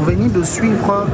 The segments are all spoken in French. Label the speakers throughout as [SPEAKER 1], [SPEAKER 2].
[SPEAKER 1] Vous venez de suivre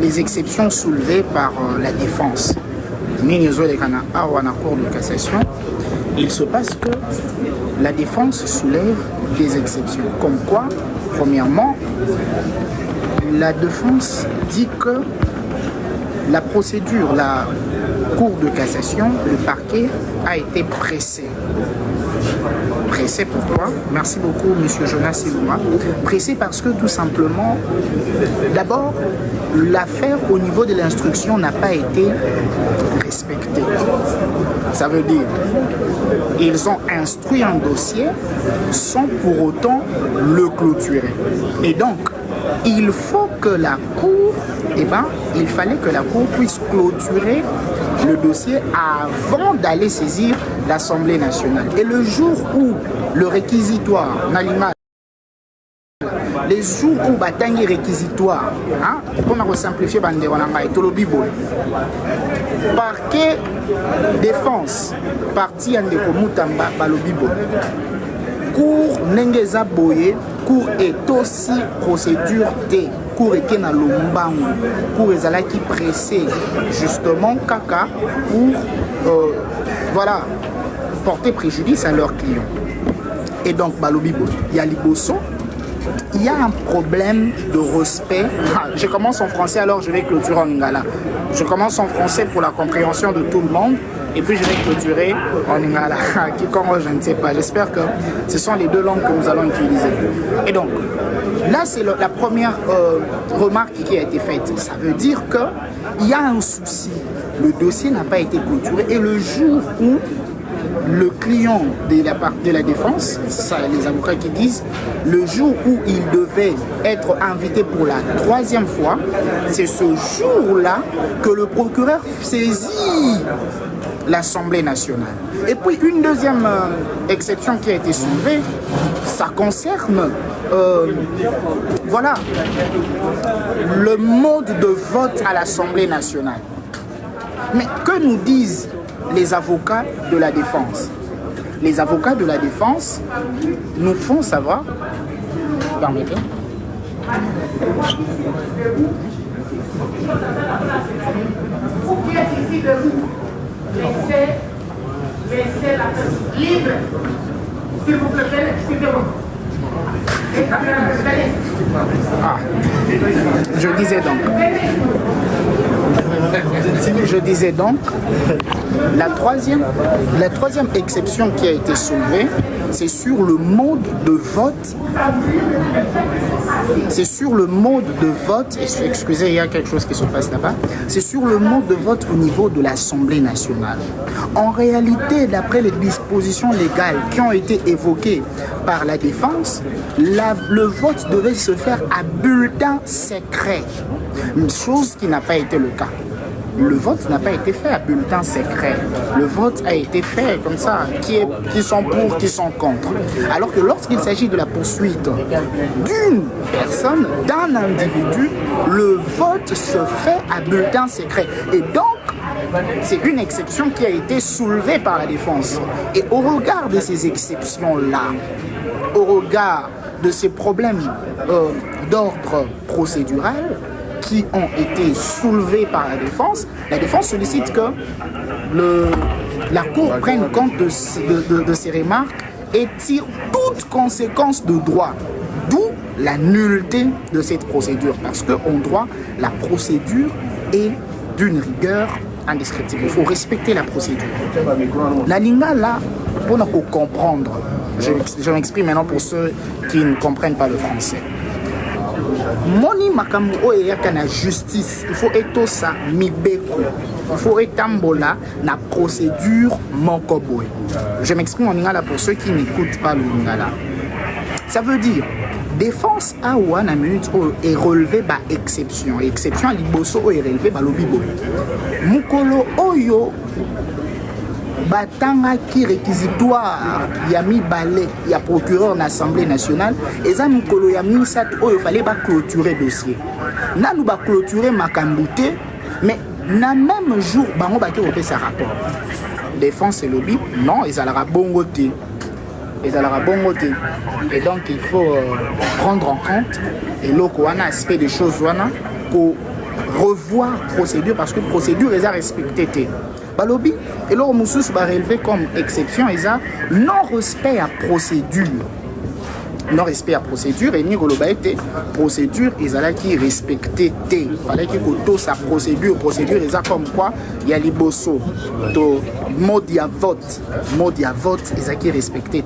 [SPEAKER 1] les exceptions soulevées par la défense. En cours de cassation, il se passe que la défense soulève des exceptions. Comme quoi, premièrement, la défense dit que la procédure, la cour de cassation, le parquet a été pressé. Pressé pourquoi? Merci beaucoup, M. Jonas Silouma. Pressé parce que tout simplement, d'abord, l'affaire au niveau de l'instruction n'a pas été respectée. Ça veut dire, ils ont instruit un dossier sans pour autant le clôturer. Et donc, il faut que la Cour, il fallait que la Cour puisse clôturer le dossier avant d'aller saisir l'Assemblée nationale. Et le jour où le réquisitoire, les jours où bataille réquisitoire, pour simplifier, parquet défense, parti en Mutamba, Balobibo, cour Nengeza Boye, cour est aussi procédure T. Cour était dans le Mbango, cour est qui pressé justement caca pour voilà, porter préjudice à leurs clients. Et donc, Balobibo, il y a Liboso, il y a un problème de respect. Je commence en français, alors je vais clôturer en lingala. Je commence en français pour la compréhension de tout le monde. Et puis je vais clôturer en lingala. Quiconque, je ne sais pas. J'espère que ce sont les deux langues que nous allons utiliser. Et donc, là, c'est la première remarque qui a été faite. Ça veut dire qu'il y a un souci. Le dossier n'a pas été clôturé. Et le jour où le client de la défense, ça les avocats qui disent, le jour où il devait être invité pour la troisième fois, c'est ce jour-là que le procureur saisit l'Assemblée nationale. Et puis une deuxième exception qui a été soulevée, ça concerne voilà, le mode de vote à l'Assemblée nationale. Mais que nous disent les avocats de la défense? Les avocats de la défense nous font savoir, permettez,
[SPEAKER 2] laissez la personne libre. S'il vous plaît, excusez-moi.
[SPEAKER 1] Je disais donc, la troisième exception qui a été soulevée, c'est sur le mode de vote. C'est sur le mode de vote, excusez, il y a quelque chose qui se passe là-bas. C'est sur le mode de vote au niveau de l'Assemblée nationale. En réalité, d'après les dispositions légales qui ont été évoquées par la défense, le vote devait se faire à bulletin secret. Une chose qui n'a pas été le cas. Le vote n'a pas été fait à bulletin secret. Le vote a été fait comme ça, qui sont pour, qui sont contre. Alors que lorsqu'il s'agit de la poursuite d'une personne, d'un individu, le vote se fait à bulletin secret. Et donc, c'est une exception qui a été soulevée par la défense. Et au regard de ces exceptions-là, au regard de ces problèmes d'ordre procédural, qui ont été soulevés par la défense sollicite que la Cour prenne compte de ces remarques et tire toute conséquence de droit, d'où la nullité de cette procédure, parce qu'en droit, la procédure est d'une rigueur indescriptible. Il faut respecter la procédure. La linga là, pour nous comprendre, je m'exprime maintenant pour ceux qui ne comprennent pas le français. Moni makambo oyaka na justice, il faut être ça mibeko, il faut étambola na procédure monkoboy. Je m'exprime en lingala pour ceux qui n'écoutent pas le lingala. Ça veut dire défense à wana minute est relevé par exception. Exception à liboso est relevé par lobibo. Mukolo oyo batanga qui réquisitoire ya mibale ya procureur na Assemblée nationale et ça mukolo ya misat oyo fallait ba clôturer dossier. Na nous ba clôturer makambouté mais na même jour bango ba ki sa rapport. Défense et lobby non ils allera bongoté. et à la bongoté. Et donc il faut prendre en compte et un aspect des choses pour revoir procédure parce que procédure est à respecter. Balobi et là Moussous va relever comme exception et ça non-respect à procédure. Non-respect à procédure et ni Goloba était procédure et ça qui respecté. Il fallait que tout sa procédure et ça comme quoi il y a les bossos. Mode il y a vote et ça qui respecté.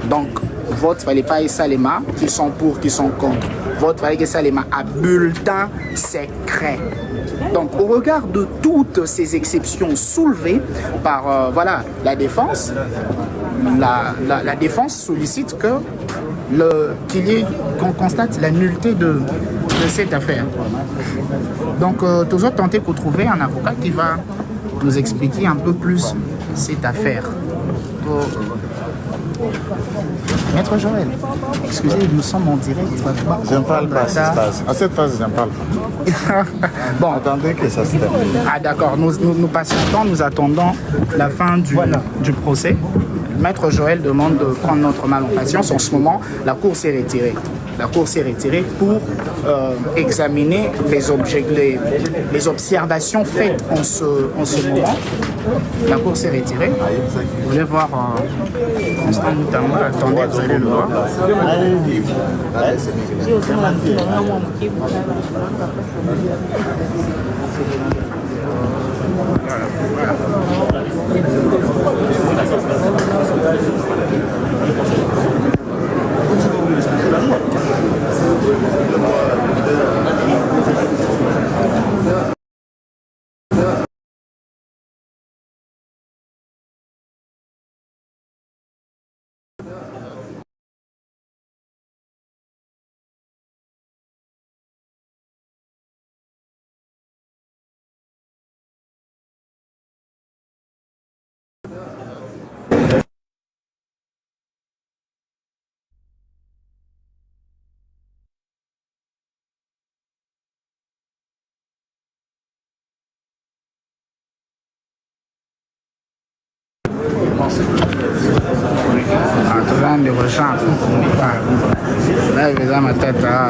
[SPEAKER 1] Donc vote fallait pas ça les mains qui sont pour qui sont contre. Vote fallait que ça les mains à bulletin secret. Donc, au regard de toutes ces exceptions soulevées par voilà, la défense, la défense sollicite qu'on constate la nullité de cette affaire. Donc, toujours tenter de trouver un avocat qui va nous expliquer un peu plus cette affaire. Maître Joël, excusez, nous sommes en direct.
[SPEAKER 3] Je ne parle pas à cette phase. À cette phase, je n'en parle pas.
[SPEAKER 1] Bon.
[SPEAKER 3] Attendez que ça se termine.
[SPEAKER 1] Ah d'accord, nous patientons, nous attendons la fin du procès. Maître Joël demande de prendre notre mal en patience. En ce moment, la cour s'est retirée. La cour s'est retirée pour examiner les observations faites en ce moment. La cour s'est retirée. Vous voulez voir Constant Moutamba, attendez, vous allez le voir. Voilà.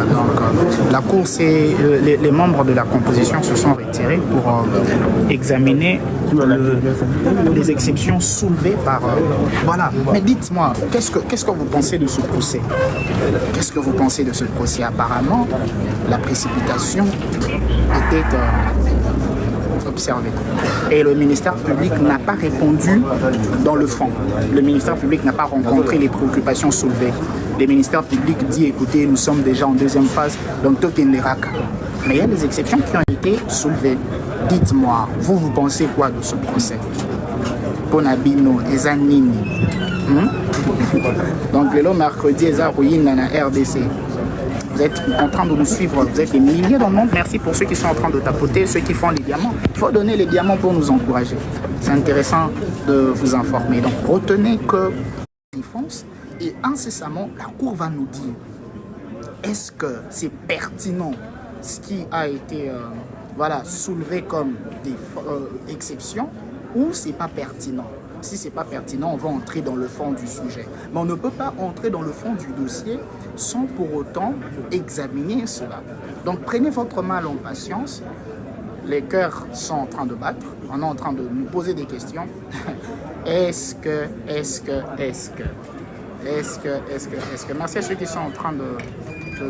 [SPEAKER 1] Donc, la cour, les membres de la composition se sont retirés pour examiner les exceptions soulevées par... voilà. Mais dites-moi, qu'est-ce que vous pensez de ce procès? Qu'est-ce que vous pensez de ce procès? Apparemment, la précipitation était... observé. Et le ministère public n'a pas répondu dans le fond. Le ministère public n'a pas rencontré les préoccupations soulevées. Le ministère public dit, écoutez, nous sommes déjà en deuxième phase, donc tout est l'Irak. Mais il y a des exceptions qui ont été soulevées. Dites-moi, vous pensez quoi de ce procès? Ponabino, Ezanini. Donc, le mercredi, Ezarouine, dans la RDC. Vous êtes en train de nous suivre, vous êtes des milliers dans le monde. Merci pour ceux qui sont en train de tapoter, ceux qui font les diamants. Il faut donner les diamants pour nous encourager. C'est intéressant de vous informer. Donc retenez que défense et incessamment, la Cour va nous dire est-ce que c'est pertinent ce qui a été voilà, soulevé comme des exceptions ou c'est pas pertinent. Si ce n'est pas pertinent, on va entrer dans le fond du sujet. Mais on ne peut pas entrer dans le fond du dossier sans pour autant examiner cela. Donc prenez votre mal en patience. Les cœurs sont en train de battre. On est en train de nous poser des questions. Est-ce que... Merci à ceux qui sont en train de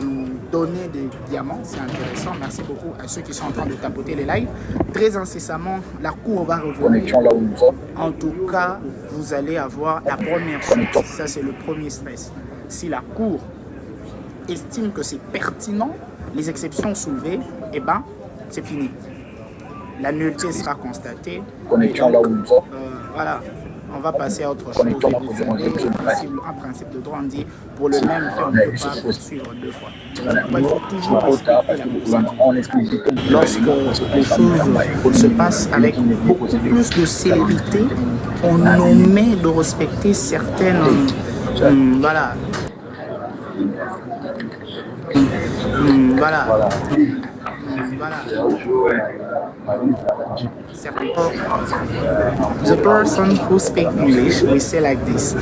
[SPEAKER 1] nous donner des diamants, c'est intéressant. Merci beaucoup à ceux qui sont en train de tapoter les lives. Très incessamment, la Cour va revenir. En tout cas, vous allez avoir la première suite. Ça, c'est le premier stress. Si la Cour estime que c'est pertinent, les exceptions soulevées, eh ben, c'est fini. La nullité sera constatée. Donc, voilà. On va passer à autre chose. Un principe de droit, on dit pour le même fait, on ne peut pas poursuivre deux fois. Il faut toujours respecter la procédure. Lorsque les choses se passent avec beaucoup plus de célérité, on omet de respecter certaines... voilà. Voilà. The person who speaks English will say like this.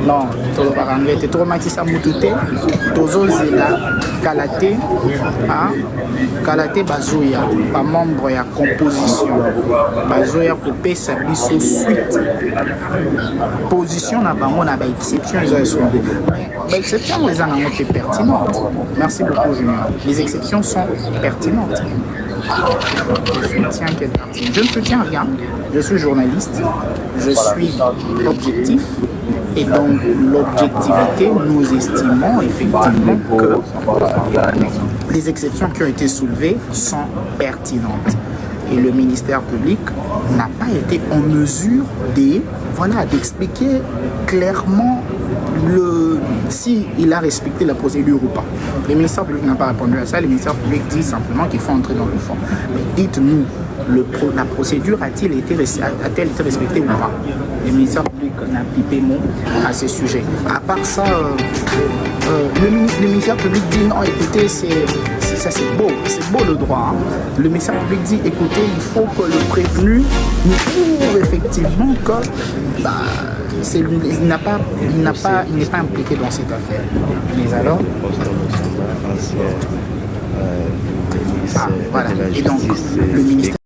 [SPEAKER 1] Non, tout par anglais. Tu traumatisé à Moutouté, Tozo Zela, Kalate, Kalate Bazoya, pas membre ya composition. Bazoya coupé sa biso suite. Position n'a pas mon exception les exceptions. Mais exceptions les en ont été pertinentes. Merci beaucoup Junior. Les exceptions sont pertinentes. Je ne soutiens rien, je suis journaliste, je suis objectif et donc l'objectivité, nous estimons effectivement que les exceptions qui ont été soulevées sont pertinentes. Et le ministère public n'a pas été en mesure d'expliquer clairement s'il a respecté la procédure ou pas. Le ministère public n'a pas répondu à ça. Le ministère public dit simplement qu'il faut entrer dans le fond. Mais dites-nous, la procédure a-t-elle été respectée ou pas? Le ministère public n'a pipé mot à ce sujet. À part ça, le ministère public dit non, écoutez, ça c'est beau le droit. Hein. Le ministère public dit écoutez, il faut que le prévenu nous prouve effectivement que il n'est pas impliqué dans cette affaire. Mais alors voilà. Et donc le ministère